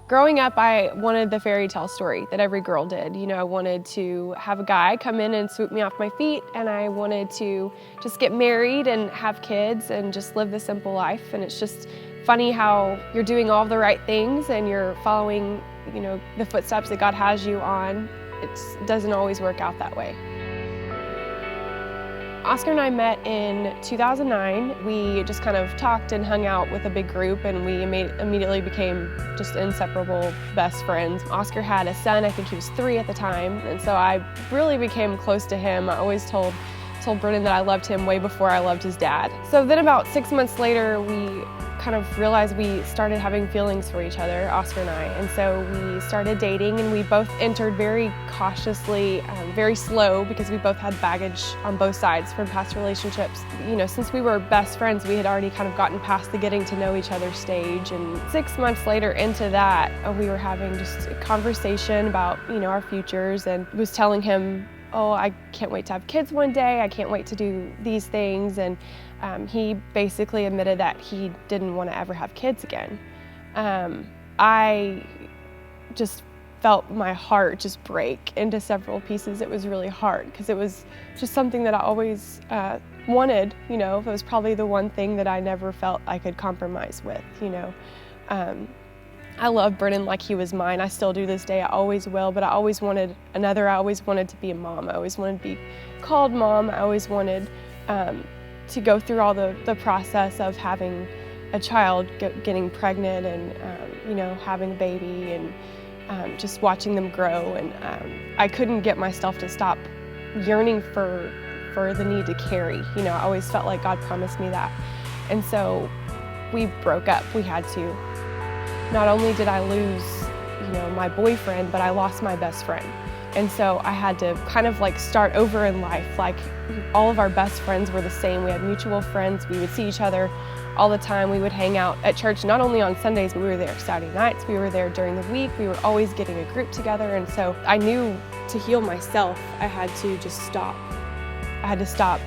Growing up, I wanted the fairy tale story that every girl did. You know, I wanted to have a guy come in and swoop me off my feet, and I wanted to just get married and have kids and just live the simple life. And it's just funny how you're doing all the right things and you're following, you know, the footsteps that God has you on. It doesn't always work out that way. Oscar and I met in 2009. We just kind of talked and hung out with a big group, and we immediately became just inseparable best friends. Oscar had a son, I think he was 3 at the time, and so I really became close to him. I always told Brennan that I loved him way before I loved his dad. So then about 6 months later, we kind of realized we started having feelings for each other, Oscar and I, and so we started dating, and we both entered very cautiously, very slow, because we both had baggage on both sides from past relationships. You know, since we were best friends, we had already kind of gotten past the getting to know each other stage, and 6 months later into that, we were having just a conversation about, you know, our futures, and was telling him, oh, I can't wait to have kids one day, I can't wait to do these things, and he basically admitted that he didn't want to ever have kids again. I just felt my heart just break into several pieces. It was really hard because it was just something that I always wanted, you know. It was probably the one thing that I never felt I could compromise with, you know. I love Brennan like he was mine. I still do this day, I always will, but I always wanted another. I always wanted to be a mom. I always wanted to be called mom. I always wanted to go through all the process of having a child, getting pregnant, and you know, having a baby, and just watching them grow. And I couldn't get myself to stop yearning for the need to carry. You know, I always felt like God promised me that. And so we broke up. We had to. Not only did I lose, you know, my boyfriend, but I lost my best friend. And so I had to kind of like start over in life. Like, all of our best friends were the same. We had mutual friends. We would see each other all the time. We would hang out at church, not only on Sundays, but we were there Saturday nights. We were there during the week. We were always getting a group together. And so I knew to heal myself, I had to just stop. I had to stop,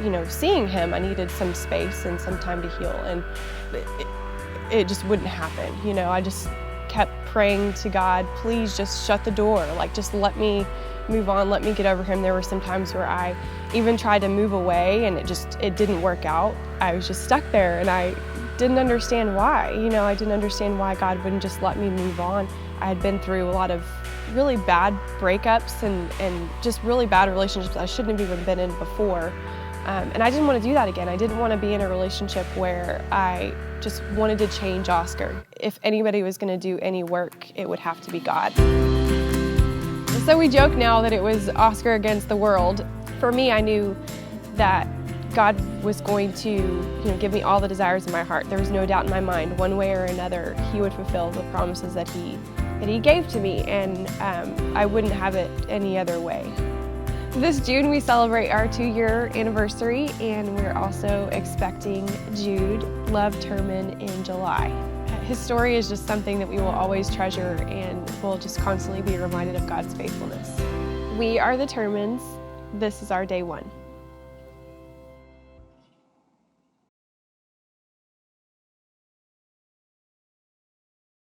you know, seeing him. I needed some space and some time to heal. And it just wouldn't happen. You know, I just kept praying to God, please just shut the door. Like, just let me move on, let me get over him. There were some times where I even tried to move away, and it didn't work out. I was just stuck there, and I didn't understand why. You know, I didn't understand why God wouldn't just let me move on. I had been through a lot of really bad breakups and just really bad relationships I shouldn't have even been in before. And I didn't want to do that again. I didn't want to be in a relationship where I just wanted to change Oscar. If anybody was going to do any work, it would have to be God. So we joke now that it was Oscar against the world. For me, I knew that God was going to, you know, give me all the desires of my heart. There was no doubt in my mind, one way or another, he would fulfill the promises that he gave to me, and I wouldn't have it any other way. This June, we celebrate our 2-year anniversary, and we're also expecting Jude, Love Turman, in July. His story is just something that we will always treasure, and we'll just constantly be reminded of God's faithfulness. We are the Turmans. This is our day 1.